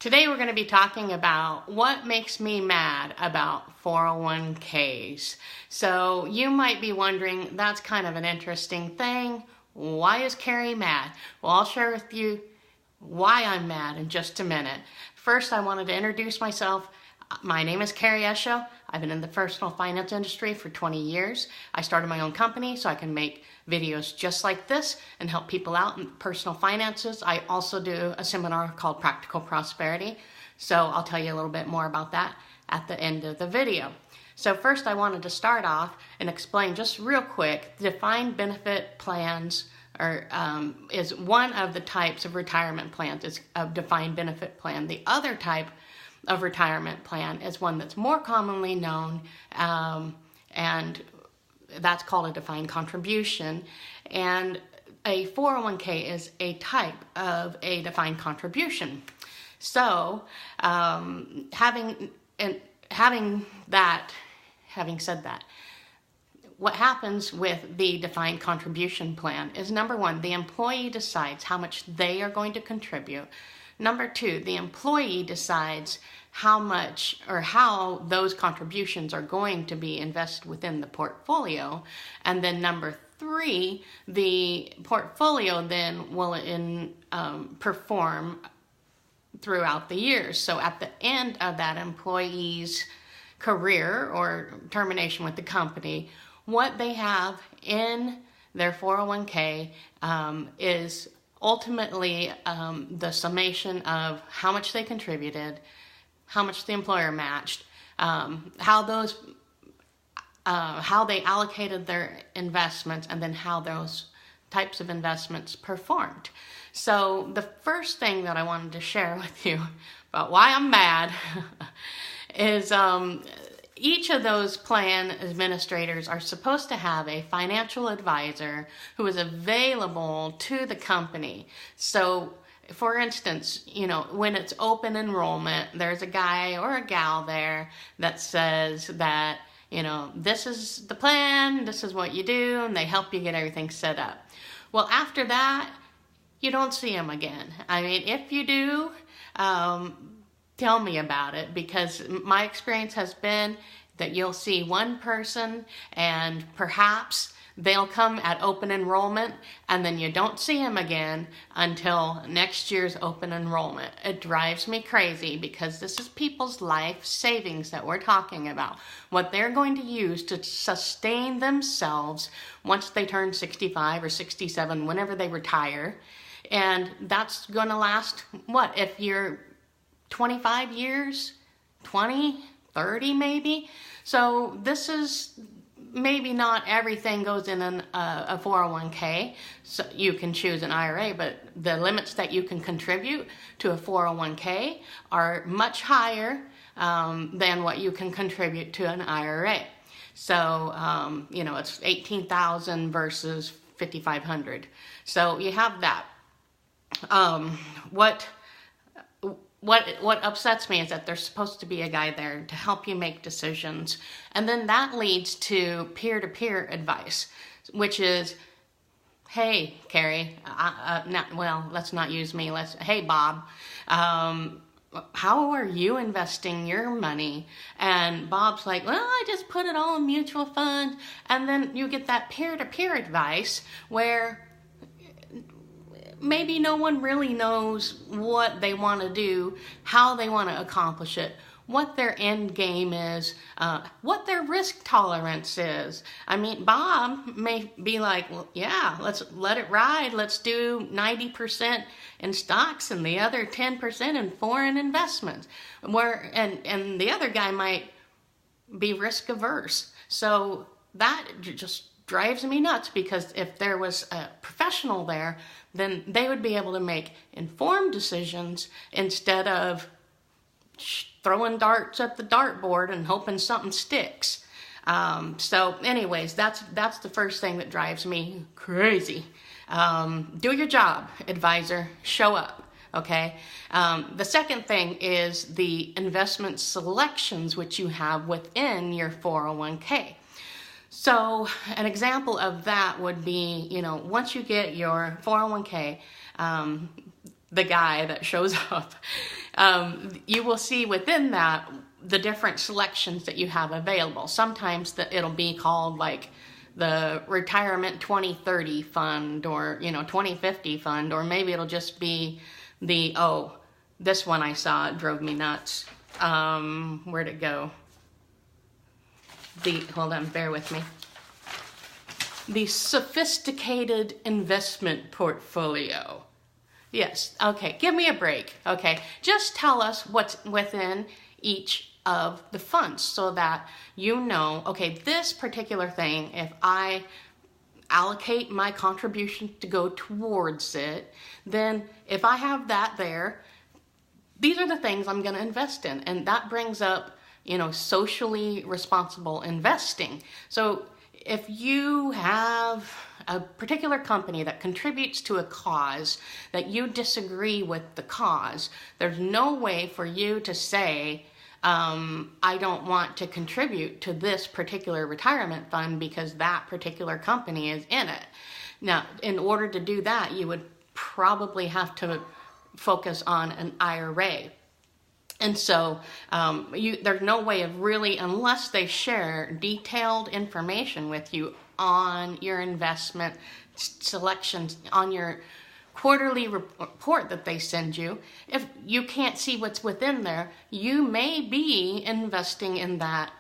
Today we're going to be talking about what makes me mad about 401ks. So you might be wondering, that's kind of an interesting thing. Why is Carrie mad? Well, I'll share with you why I'm mad in just a minute. First, I wanted to introduce myself. My name is Carrie Esho. I've been in the personal finance industry for 20 years. I started my own company so I can make videos just like this and help people out in personal finances. I also do a seminar called Practical Prosperity. So I'll tell you a little bit more about that at the end of the video. So first I wanted to start off and explain just real quick, defined benefit plans is one of the types of retirement plans. It's a defined benefit plan. The other type of retirement plan is one that's more commonly known, and that's called a defined contribution. And a 401k is a type of a defined contribution. So having said that, what happens with the defined contribution plan is, number one, the employee decides how much they are going to contribute. Number two, the employee decides how much or how those contributions are going to be invested within the portfolio. And then number three, the portfolio then will perform throughout the years. So at the end of that employee's career or termination with the company, what they have in their 401k is ultimately the summation of how much they contributed, how much the employer matched, how they allocated their investments, and then how those types of investments performed. So the first thing that I wanted to share with you about why I'm mad is each of those plan administrators are supposed to have a financial advisor who is available to the company. So, for instance, when it's open enrollment, there's a guy or a gal there that says that, this is the plan, this is what you do, and they help you get everything set up. Well, after that, you don't see them again. I mean, if you do, tell me about it, because my experience has been that you'll see one person and perhaps they'll come at open enrollment and then you don't see them again until next year's open enrollment. It drives me crazy because this is people's life savings that we're talking about. What they're going to use to sustain themselves once they turn 65 or 67, whenever they retire. And that's going to last, what, if you're 25 years, 20, 30 maybe? So this is maybe not everything goes in a 401k. So you can choose an IRA, but the limits that you can contribute to a 401k are much higher than what you can contribute to an IRA. So, it's $18,000 versus $5,500. So you have that. What upsets me is that there's supposed to be a guy there to help you make decisions. And then that leads to peer-to-peer advice, which is, hey, Carrie, let's not use me. Hey, Bob, how are you investing your money? And Bob's like, well, I just put it all in mutual funds. And then you get that peer-to-peer advice where maybe no one really knows what they want to do, how they want to accomplish it, what their end game is, what their risk tolerance is. I mean, Bob may be like, well, yeah, let's let it ride. Let's do 90% in stocks and the other 10% in foreign investments. And the other guy might be risk averse. So that just drives me nuts, because if there was a professional there, then they would be able to make informed decisions instead of throwing darts at the dartboard and hoping something sticks. So anyways, that's the first thing that drives me crazy. Do your job, advisor. Show up. Okay. The second thing is the investment selections which you have within your 401k. So an example of that would be, once you get your 401k, the guy that shows up you will see within that the different selections that you have available. Sometimes it'll be called like the Retirement 2030 Fund, or 2050 Fund, or maybe it'll just be this one I saw, it drove me nuts. Where'd it go? Hold on, bear with me. The Sophisticated Investment Portfolio. Yes, okay, give me a break, okay? Just tell us what's within each of the funds so that okay, this particular thing, if I allocate my contribution to go towards it, then if I have that there, these are the things I'm going to invest in. And that brings up, socially responsible investing. So if you have a particular company that contributes to a cause that you disagree with the cause, there's no way for you to say, I don't want to contribute to this particular retirement fund because that particular company is in it. Now, in order to do that, you would probably have to focus on an IRA. And so there's no way of really, unless they share detailed information with you on your investment selections, on your quarterly report that they send you, if you can't see what's within there, you may be investing in that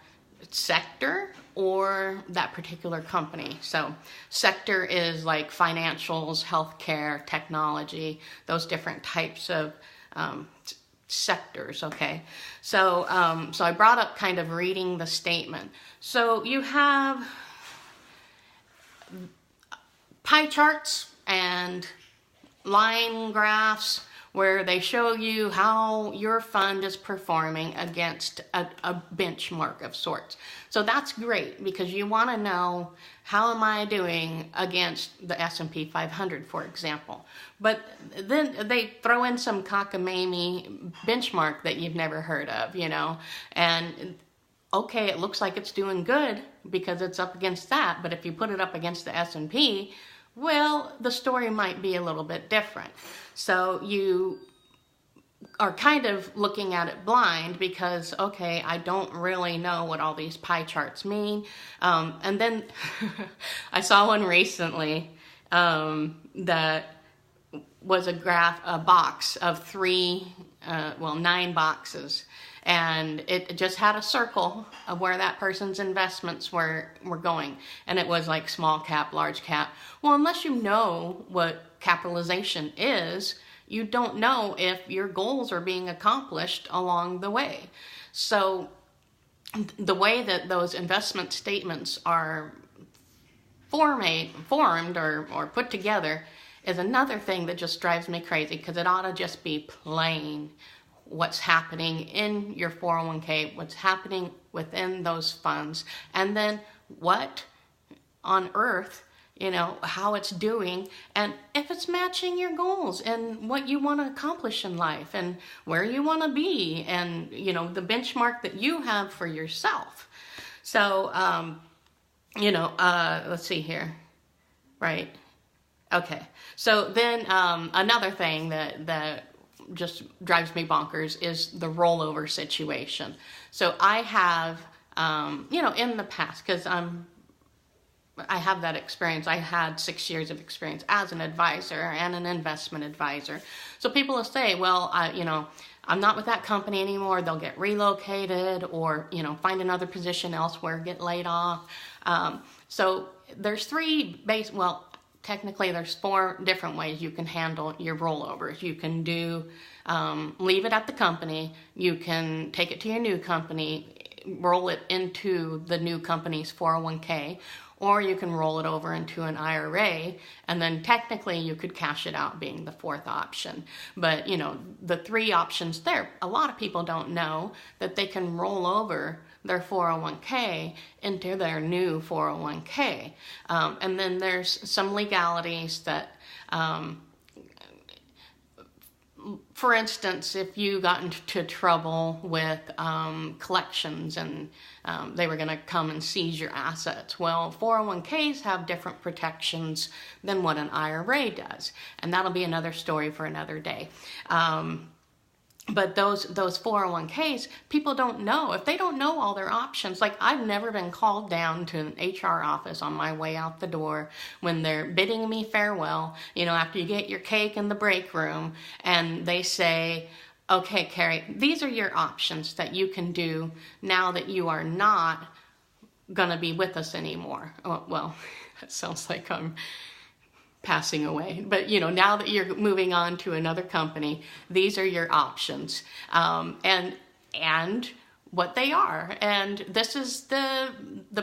sector or that particular company. So sector is like financials, healthcare, technology, those different types of sectors, okay? So I brought up kind of reading the statement. So you have pie charts and line graphs where they show you how your fund is performing against a benchmark of sorts. So that's great because you want to know, how am I doing against the S&P 500, for example. But then they throw in some cockamamie benchmark that you've never heard of, and okay, it looks like it's doing good because it's up against that, but if you put it up against the S&P, well, the story might be a little bit different. So you are kind of looking at it blind because, okay, I don't really know what all these pie charts mean. And then I saw one recently that was a box of 9 boxes. And it just had a circle of where that person's investments were going. And it was like small cap, large cap. Well, unless you know what capitalization is, you don't know if your goals are being accomplished along the way. So the way that those investment statements are formed or put together is another thing that just drives me crazy, because it ought to just be plain what's happening in your 401k, what's happening within those funds, and then what on earth, how it's doing, and if it's matching your goals and what you want to accomplish in life and where you want to be, and, the benchmark that you have for yourself. So, let's see here, right? Okay. So then another thing that just drives me bonkers is the rollover situation. So I have, in the past, because I have that experience. I had 6 years of experience as an advisor and an investment advisor. So people will say, well, I'm not with that company anymore. They'll get relocated or, find another position elsewhere, get laid off. So there's technically there's 4 different ways you can handle your rollovers. You can leave it at the company. You can take it to your new company, roll it into the new company's 401k, or you can roll it over into an IRA, and then technically you could cash it out, being the 4th option. But, the 3 options there, a lot of people don't know that they can roll over their 401k into their new 401k. And then there's some legalities that, for instance, if you got into trouble with collections and they were going to come and seize your assets, well, 401ks have different protections than what an IRA does. And that'll be another story for another day. But those 401ks, people don't know. If they don't know all their options, like I've never been called down to an HR office on my way out the door when they're bidding me farewell, after you get your cake in the break room, and they say, okay, Carrie, these are your options that you can do now that you are not going to be with us anymore. Oh, well, that sounds like I'm passing away, but now that you're moving on to another company, these are your options, and what they are, and this is the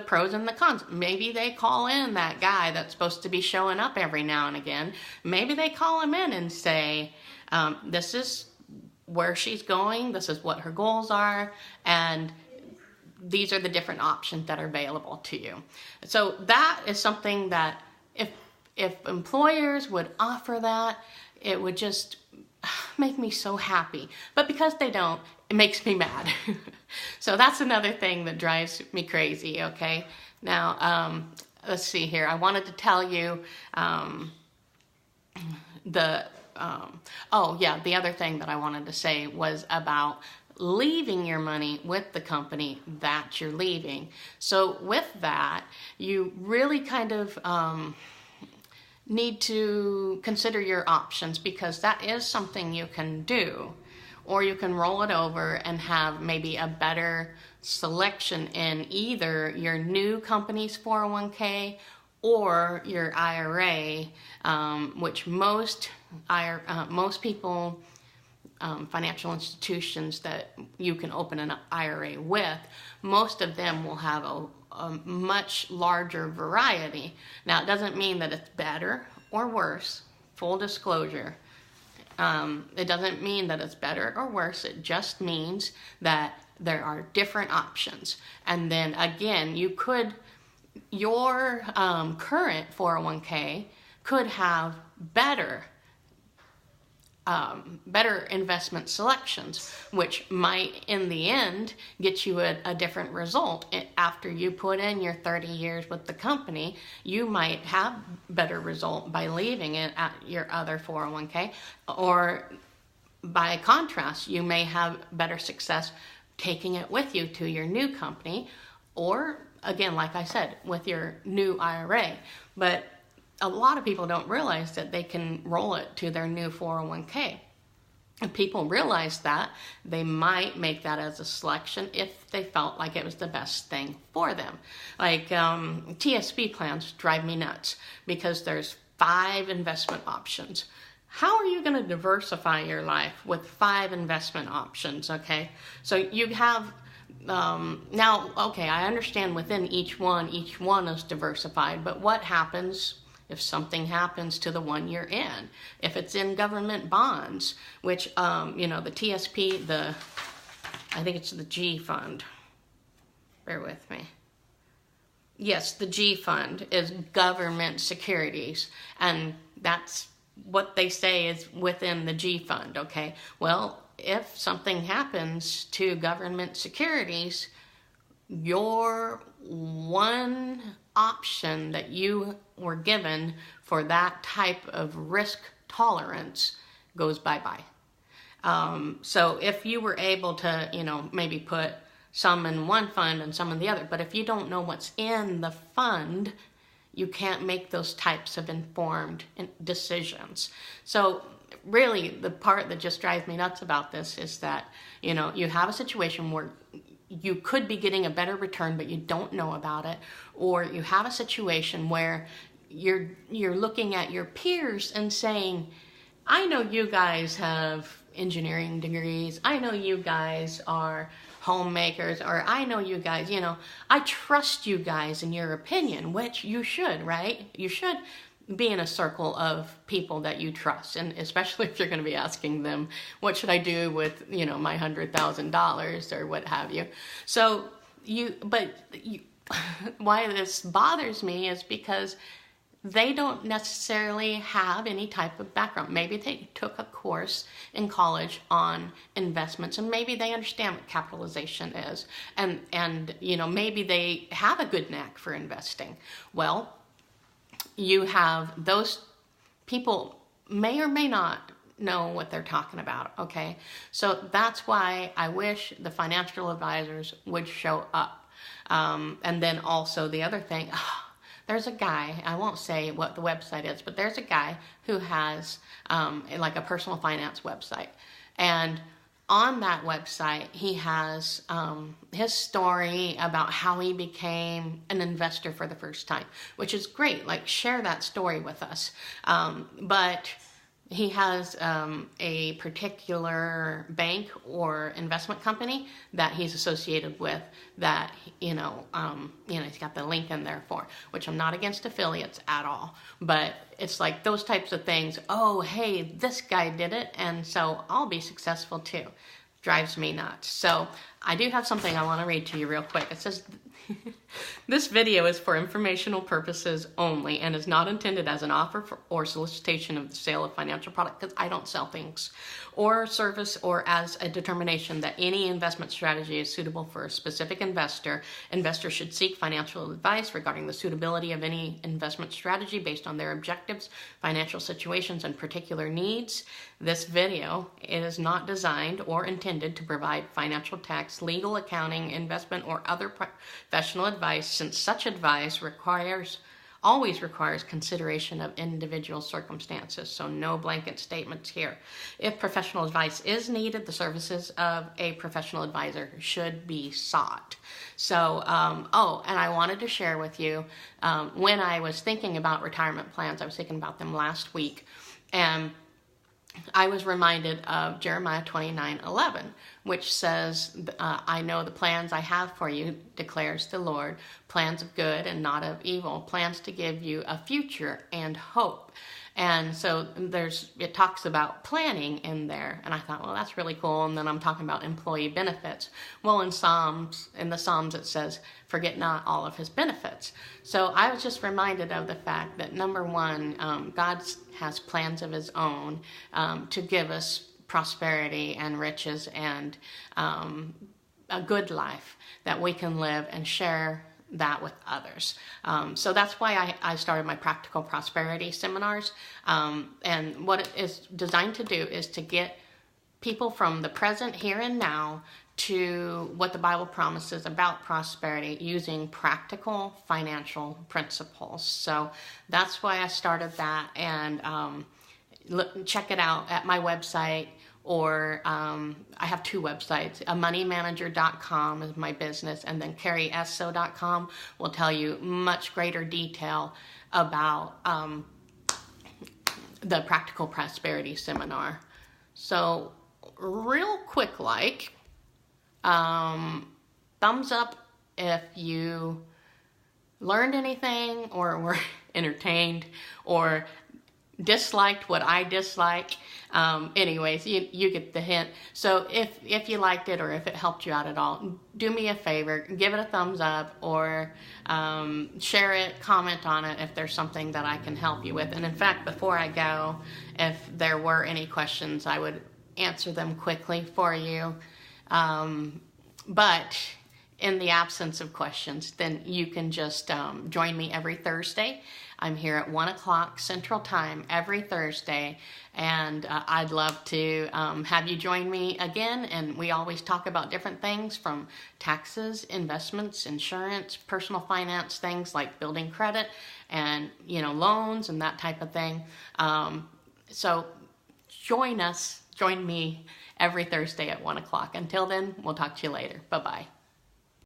pros and the cons. Maybe they call in that guy that's supposed to be showing up every now and again. Maybe they call him in and say, this is where she's going, this is what her goals are, and these are the different options that are available to you. So that is something that if employers would offer that, it would just make me so happy. But because they don't, it makes me mad. So that's another thing that drives me crazy, okay? Now, let's see here. I wanted to tell you the other thing that I wanted to say was about leaving your money with the company that you're leaving. So with that, you really kind of need to consider your options, because that is something you can do, or you can roll it over and have maybe a better selection in either your new company's 401k or your IRA, which most people, financial institutions that you can open an IRA with, most of them will have a much larger variety. Now, it doesn't mean that it's better or worse, full disclosure. It doesn't mean that it's better or worse. It just means that there are different options. And then again, your current 401k could have better investment selections, which might in the end get you a different result. After you put in your 30 years with the company, you might have better result by leaving it at your other 401k, or by contrast, you may have better success taking it with you to your new company, or again, like I said, with your new IRA. But a lot of people don't realize that they can roll it to their new 401k. If people realize that, they might make that as a selection if they felt like it was the best thing for them. Like TSP plans drive me nuts because there's 5 investment options. How are you going to diversify your life with 5 investment options, okay? So you have now, okay, I understand within each one is diversified, but what happens if something happens to the one you're in? If it's in government bonds, which, the TSP, I think it's the G fund. Bear with me. Yes, the G fund is government securities, and that's what they say is within the G fund, okay? Well, if something happens to government securities, your one option that you were given for that type of risk tolerance goes bye-bye. So if you were able to, maybe put some in one fund and some in the other, but if you don't know what's in the fund, you can't make those types of informed decisions. So really, the part that just drives me nuts about this is that, you have a situation where you could be getting a better return, but you don't know about it, or you have a situation where you're looking at your peers and saying, I know you guys have engineering degrees, I know you guys are homemakers, or I know you guys, I trust you guys in your opinion, which you should, right? You should be in a circle of people that you trust, and especially if you're going to be asking them, what should I do with, my $100,000 or what have you. So why this bothers me is because they don't necessarily have any type of background. Maybe they took a course in college on investments, and maybe they understand what capitalization is, and maybe they have a good knack for investing. Well, you have those people may or may not know what they're talking about, okay? So that's why I wish the financial advisors would show up. And then also the other thing, there's a guy, I won't say what the website is, but there's a guy who has like a personal finance website. And on that website, he has his story about how he became an investor for the first time, which is great. Like, share that story with us. But he has a particular bank or investment company that he's associated with that, he's got the link in there for, which I'm not against affiliates at all. But it's like those types of things. Oh, hey, this guy did it, and so I'll be successful too. Drives me nuts. So I do have something I want to read to you real quick. It says, this video is for informational purposes only and is not intended as an offer for, or solicitation of the sale of financial product, because I don't sell things, or service, or as a determination that any investment strategy is suitable for a specific investor. Investors should seek financial advice regarding the suitability of any investment strategy based on their objectives, financial situations, and particular needs. This video is not designed or intended to provide financial, tax, legal, accounting, investment, or other professional advice, since such advice always requires consideration of individual circumstances, so no blanket statements here. If professional advice is needed, the services of a professional advisor should be sought. So, and I wanted to share with you, when I was thinking about retirement plans, I was thinking about them last week, and I was reminded of Jeremiah 29:11, which says, I know the plans I have for you, declares the Lord, plans of good and not of evil, plans to give you a future and hope. And so it talks about planning in there. And I thought, well, that's really cool. And then I'm talking about employee benefits. Well, in the Psalms, it says, forget not all of his benefits. So I was just reminded of the fact that, number one, God has plans of his own to give us prosperity and riches and a good life that we can live and share that with others. So that's why I started my Practical Prosperity seminars. And what it is designed to do is to get people from the present, here and now, to what the Bible promises about prosperity using practical financial principles. So that's why I started that. And check it out at my website. Or I have two websites. Moneymanager.com is my business, and then CarrieSO.com will tell you much greater detail about the Practical Prosperity Seminar. So real quick, thumbs up if you learned anything or were entertained or disliked what I dislike. Anyways, you get the hint. So if you liked it or if it helped you out at all, do me a favor, give it a thumbs up, or share it, comment on it if there's something that I can help you with. And in fact, before I go, if there were any questions, I would answer them quickly for you. But in the absence of questions, then you can just join me every Thursday. I'm here at 1 o'clock Central Time every Thursday, and I'd love to have you join me again. And we always talk about different things, from taxes, investments, insurance, personal finance, things like building credit and loans and that type of thing. So join me every Thursday at 1 o'clock. Until then, we'll talk to you later. Bye-bye.